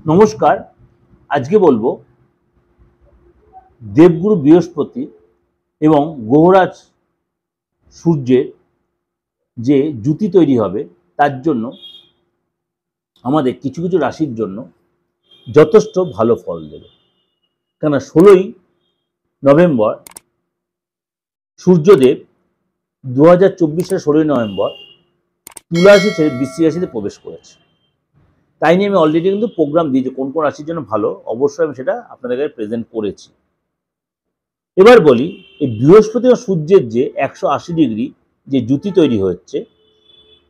নমস্কার। আজকে বলবো দেবগুরু বৃহস্পতি এবং গ্রহরাজ সূর্যের যে জুতি তৈরি হবে তার জন্য আমাদের কিছু কিছু রাশির জন্য যথেষ্ট ভালো ফল দেবে। কেন 16ই নভেম্বর সূর্যদেব 2024 সালের 16ই নভেম্বর তুলা রাশি ছেড়ে বৃশ্চিক রাশিতে প্রবেশ করেছে। তাই নিয়ে আমি অলরেডি কিন্তু প্রোগ্রাম দিয়েছি কোন কোন রাশির জন্য ভালো, অবশ্যই আমি সেটা আপনাদের কাছে প্রেজেন্ট করেছি। এবার বলি এই বৃহস্পতি ও সূর্যের যে 180 ডিগ্রি যে জুতি তৈরি হচ্ছে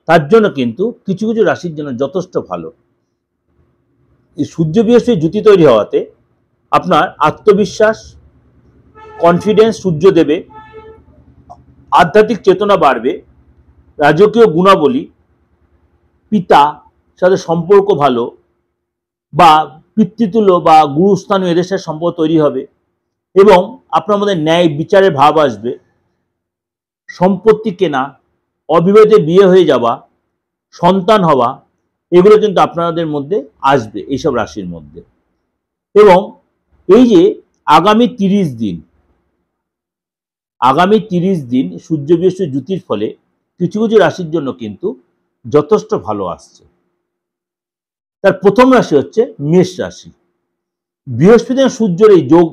তার জন্য কিন্তু কিছু কিছু রাশির জন্য যথেষ্ট ভালো। এই সূর্য বৃহস্পতি জুতি তৈরি হওয়াতে আপনার আত্মবিশ্বাস, কনফিডেন্স সূর্য দেবে, আধ্যাত্মিক চেতনা বাড়বে, রাজকীয় গুণাবলী, পিতা সাথে সম্পর্ক ভালো বা পিতৃতুল্য বা গুরুস্থানীয় এদের সাথে সম্পর্ক তৈরি হবে এবং আপনার মধ্যে ন্যায় বিচারের ভাব আসবে। সম্পত্তি কেনা, অবিবাহিত বিয়ে হয়ে যাওয়া, সন্তান হওয়া, এগুলো কিন্তু আপনাদের মধ্যে আসবে এইসব রাশির মধ্যে। এবং এই যে আগামী 30 দিন সূর্য বৃহস্পতি জুতির ফলে কিছু কিছু রাশির জন্য কিন্তু যথেষ্ট ভালো আসছে। তার প্রথম রাশি হচ্ছে মেষ রাশি। বৃহস্পতি এবং সূর্যের এই যোগ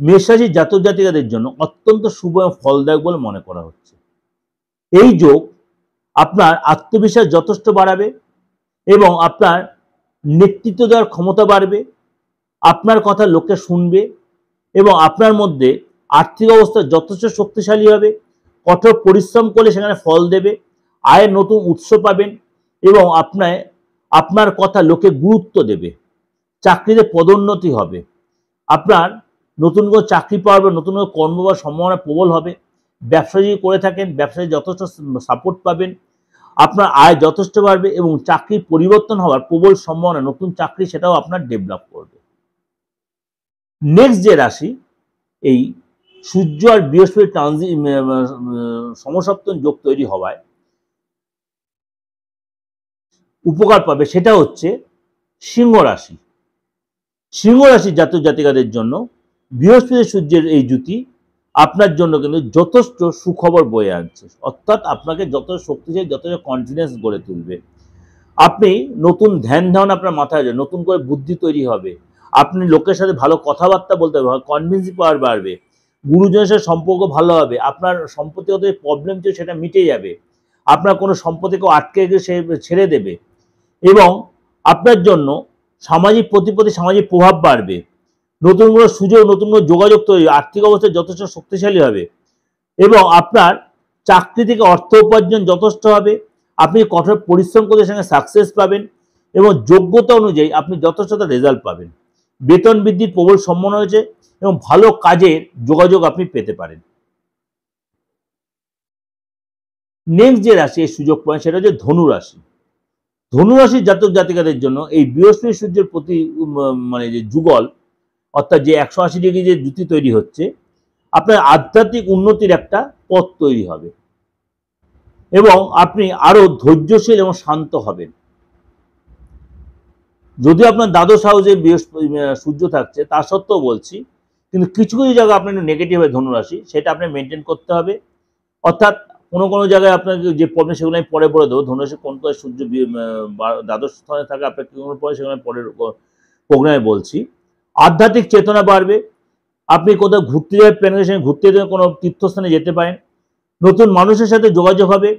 মেষ রাশির জাতক জাতিকাদের জন্য অত্যন্ত শুভ এবং ফলদায়ক বলে মনে করা হচ্ছে। এই যোগ আপনার আত্মবিশ্বাস যথেষ্ট বাড়াবে এবং আপনার নেতৃত্ব দেওয়ার ক্ষমতা বাড়বে, আপনার কথা লোকে শুনবে এবং আপনার মধ্যে আর্থিক অবস্থা যথেষ্ট শক্তিশালী হবে। কঠোর পরিশ্রম করলে সেখানে ফল দেবে, আয়ের নতুন উৎস পাবেন এবং আপনার কথা লোকে গুরুত্ব দেবে। চাকরিতে পদোন্নতি হবে, আপনার নতুন করে চাকরি পাওয়ার, নতুন করে কর্ম পাওয়ার সম্ভাবনা প্রবল হবে। ব্যবসা যদি করে থাকেন ব্যবসায় যথেষ্ট সাপোর্ট পাবেন, আপনার আয় যথেষ্ট বাড়বে এবং চাকরির পরিবর্তন হওয়ার প্রবল সম্ভাবনা, নতুন চাকরি সেটাও আপনার ডেভেলপ করবে। নেক্সট যে রাশি এই সূর্য আর বৃহস্পতি সমসপ্তম যোগ তৈরি হওয়ায় উপকার পাবে সেটা হচ্ছে সিংহ রাশি। সিংহ রাশির জাতক জাতিকাদের জন্য বৃহস্পতি সূর্যের এই জুতি আপনার জন্য কিন্তু যথেষ্ট সুখবর বয়ে আনছে, অর্থাৎ আপনাকে যথেষ্ট শক্তিশালী, যথেষ্ট কনফিডেন্স গড়ে তুলবে। আপনি নতুন ধ্যান ধারণা আপনার মাথায় আসবে, নতুন করে বুদ্ধি তৈরি হবে, আপনি লোকের সাথে ভালো কথাবার্তা বলতে হবে, কনভিন্সিং পাওয়ার বাড়বে, গুরুজনের সাথে সম্পর্ক ভালো হবে, আপনার সম্পত্তিগত প্রবলেম ছিল সেটা মিটে যাবে, আপনার কোনো সম্পত্তিকে আটকে গিয়ে সে ছেড়ে দেবে এবং আপনার জন্য সামাজিক প্রতিপত্তি, সামাজিক প্রভাব বাড়বে, নতুন কোনো সুযোগ, নতুন কোনো যোগাযোগ তৈরি, আর্থিক অবস্থা যথেষ্ট শক্তিশালী হবে এবং আপনার চাকরি থেকে অর্থ উপার্জন যথেষ্ট হবে। আপনি কঠোর পরিশ্রম করে সেখানে সাকসেস পাবেন এবং যোগ্যতা অনুযায়ী আপনি যথেষ্ট রেজাল্ট পাবেন। বেতন বৃদ্ধির প্রবল সম্ভাবনা হয়েছে এবং ভালো কাজের যোগাযোগ আপনি পেতে পারেন। নেক্সট যে রাশি এই সুযোগ পাবেন সেটা হচ্ছে ধনু রাশি। ধনু রাশির জাতক জাতিকাদের জন্য এই বৃহস্পতি সূর্যের প্রতি মানে যে যুগল, অর্থাৎ যে 180 ডিগ্রি যে জুতি তৈরি হচ্ছে, আপনার আধ্যাত্মিক উন্নতির একটা পথ তৈরি হবে এবং আপনি আরো ধৈর্যশীল এবং শান্ত হবেন। যদি আপনার দ্বাদশ হাউসে বৃহস্পতি সূর্য থাকছে তা সত্ত্বেও বলছি, কিন্তু কিছু কিছু জায়গায় আপনার নেগেটিভ হয় ধনুরাশি, সেটা আপনি মেনটেন করতে হবে। অর্থাৎ কোনো কোনো জায়গায় আপনাকে যে প্রবলেম সেগুলো আমি পরে বলে দেবো। ধনুরাশি কোন কোন সূর্য দ্বাদশ স্থানে থাকে আপনার কি পরে, সেগুলো পরের প্রোগ্রামে বলছি। আধ্যাত্মিক চেতনা বাড়বে, আপনি কোথাও ঘুরতে যাবেন, প্ল্যানের সঙ্গে ঘুরতে যাবেন, কোনো তীর্থস্থানে যেতে পারেন, নতুন মানুষের সাথে যোগাযোগ হবে,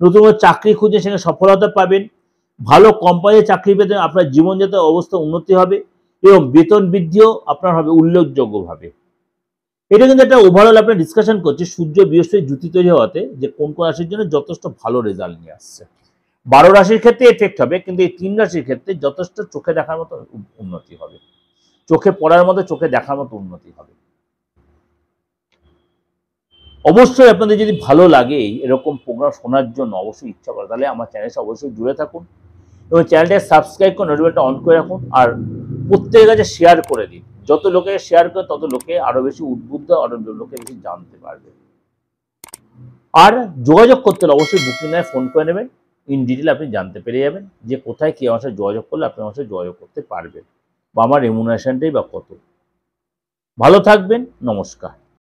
নতুন কোনো চাকরি খুঁজে সেখানে সফলতা পাবেন, ভালো কোম্পানিতে চাকরি পেতে আপনার জীবনযাত্রার অবস্থা উন্নতি হবে এবং বেতন বৃদ্ধিও আপনার হবে উল্লেখযোগ্যভাবে। এটা কিন্তু একটা ওভারঅল আপনার ডিসকাশন করছি সূর্য বৃহস্পতি জুতি তৈরি হওয়াতে যে কোন কোন রাশির জন্য যথেষ্ট ভালো রেজাল্ট নিয়ে আসছে। 12 রাশির ক্ষেত্রে এফেক্ট হবে, কিন্তু এই 3 রাশির ক্ষেত্রে যথেষ্ট চোখে দেখার মতো উন্নতি হবে, চোখে পড়ার মতো, চোখে দেখার মতো উন্নতি হবে। অবশ্যই আপনাদের যদি ভালো লাগে এরকম প্রোগ্রাম শোনার জন্য, অবশ্যই ইচ্ছা করে, তাহলে আমার চ্যানেলটা অবশ্যই জুড়ে থাকুন এবং চ্যানেলটাকে সাবস্ক্রাইব করে নোটিফিকেশনটা অন করে রাখুন আর প্রত্যেকের কাছে শেয়ার করে দিন। যত লোকে শেয়ার করে তত লোকে আরো বেশি উদ্বুদ্ধ, আরো লোকে বেশি জানতে পারবে। আর যোগাযোগ করতে হলে অবশ্যই বুকিং নামে ফোন করে নেবেন, ইন ডিটেল আপনি জানতে পেরে যাবেন যে কোথায় কে আমার সাথে যোগাযোগ করলে আপনি আমার সাথে যোগাযোগ করতে পারবেন। বা আমার রেমুনারেশনটাই বা কত। ভালো থাকবেন, নমস্কার।